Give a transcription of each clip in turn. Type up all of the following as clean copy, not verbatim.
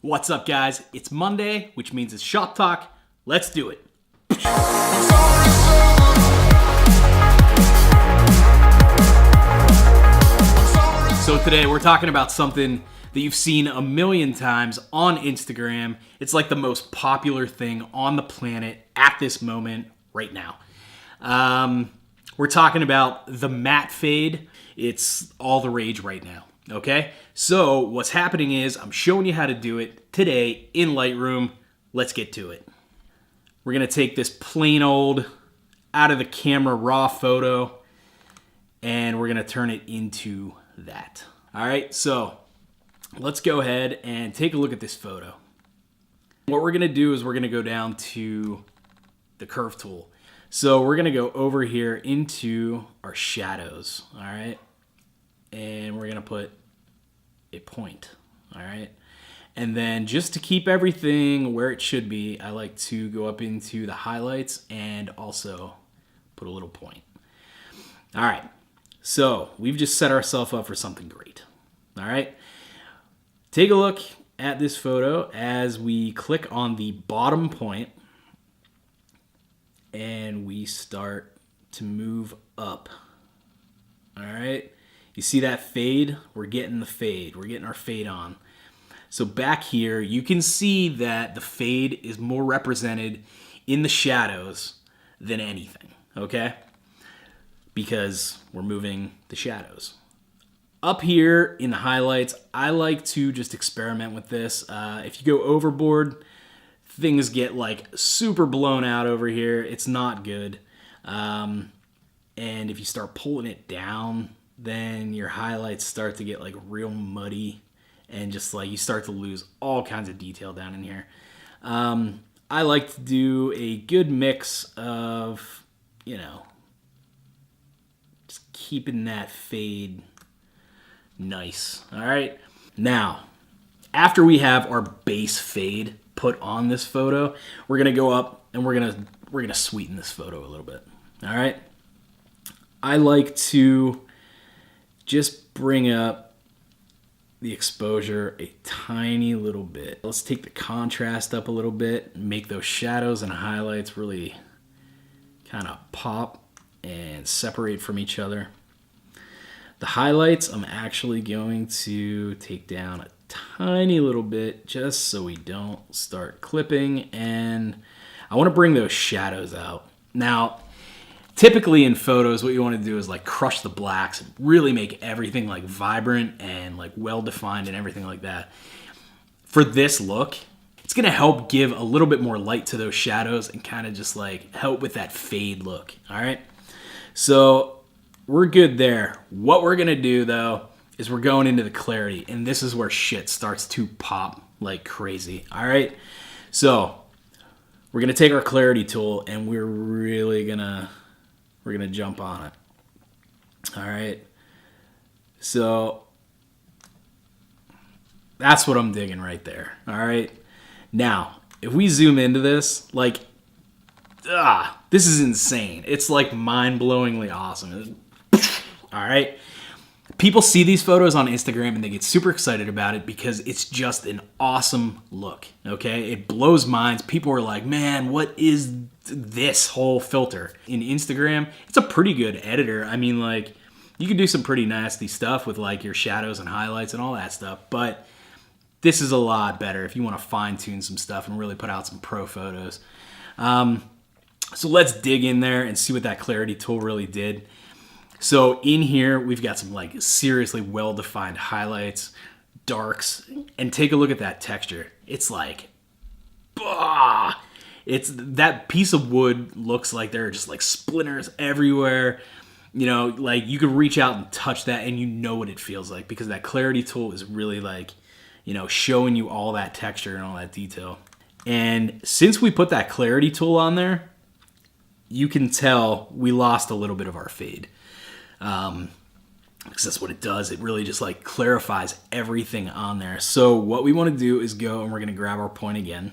What's up, guys? It's Monday, which means it's shop talk. Let's do it. So today we're talking about something that you've seen a million times on Instagram. It's like the most popular thing on the planet at this moment right now. We're talking about the matte fade. It's all the rage right now. Okay, so what's happening is I'm showing you how to do it today in Lightroom. Let's get to it. We're gonna take this plain old out of the camera raw photo and we're gonna turn it into that. All right, so let's go ahead and take a look at this photo. What we're gonna do is we're gonna go down to the curve tool. So we're gonna go over here into our shadows, all right? And we're gonna put a point, all right? And then just to keep everything where it should be, I like to go up into the highlights and also put a little point. All right, so we've just set ourselves up for something great, all right? Take a look at this photo as we click on the bottom point and we start to move up, all right? You see that fade? We're getting the fade. We're getting our fade on. So back here, you can see that the fade is more represented in the shadows than anything, okay? Because we're moving the shadows. Up here in the highlights, I like to just experiment with this. If you go overboard, things get like super blown out over here. It's not good. And if you start pulling it down, then your highlights start to get like real muddy and just like you start to lose all kinds of detail down in here. I like to do a good mix of, you know, just keeping that fade nice. All right. Now, after we have our base fade put on this photo, we're gonna go up and we're gonna sweeten this photo a little bit. All right. I like to just bring up the exposure a tiny little bit. Let's take the contrast up a little bit, make those shadows and highlights really kind of pop and separate from each other. The highlights, I'm actually going to take down a tiny little bit just so we don't start clipping, and I want to bring those shadows out. Now, typically in photos, what you want to do is like crush the blacks and really make everything like vibrant and like well-defined and everything like that. For this look, it's going to help give a little bit more light to those shadows and kind of just like help with that fade look, all right? So we're good there. What we're going to do though is we're going into the clarity, and this is where shit starts to pop like crazy, all right? So we're going to take our clarity tool and we're really going to jump on it. All right. So that's what I'm digging right there. All right. Now, if we zoom into this, like, this is insane. It's like mind-blowingly awesome. All right. People see these photos on Instagram and they get super excited about it because it's just an awesome look. Okay. It blows minds. People are like, man, what is this whole filter? In Instagram, it's a pretty good editor. I mean, like, you can do some pretty nasty stuff with like your shadows and highlights and all that stuff, but this is a lot better if you want to fine tune some stuff and really put out some pro photos. So let's dig in there and see what that clarity tool really did. So in here, we've got some like seriously well-defined highlights, darks, and take a look at that texture. It's like, it's that piece of wood looks like there are just like splinters everywhere. You know, like you could reach out and touch that and you know what it feels like because that clarity tool is really like, you know, showing you all that texture and all that detail. And since we put that clarity tool on there, you can tell we lost a little bit of our fade. Because that's what it does. It really just like clarifies everything on there. So what we want to do is go and we're going to grab our point again.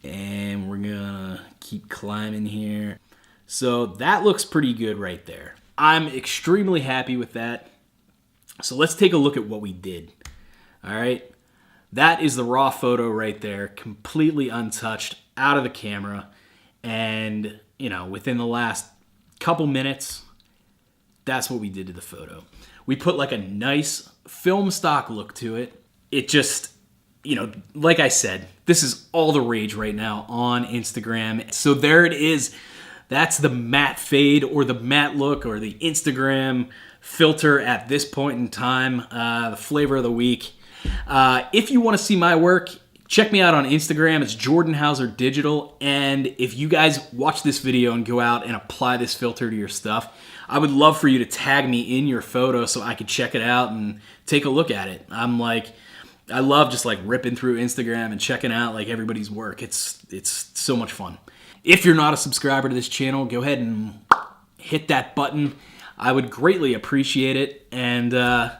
And we're going to keep climbing here. So that looks pretty good right there. I'm extremely happy with that. So let's take a look at what we did. All right. That is the raw photo right there, completely untouched, out of the camera. And, you know, within the last couple minutes, that's what we did to the photo. We put like a nice film stock look to it. It just, you know, like I said, this is all the rage right now on Instagram. So there it is. That's the matte fade or the matte look or the Instagram filter at this point in time. The flavor of the week. If you want to see my work, check me out on Instagram. It's Jordan Hauser Digital. And if you guys watch this video and go out and apply this filter to your stuff, I would love for you to tag me in your photo so I could check it out and take a look at it. I love just like ripping through Instagram and checking out like everybody's work. It's so much fun. If you're not a subscriber to this channel, go ahead and hit that button. I would greatly appreciate it. And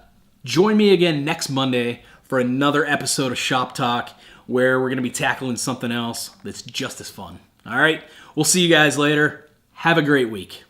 join me again next Monday for another episode of Shop Talk where we're going to be tackling something else that's just as fun. All right, we'll see you guys later. Have a great week.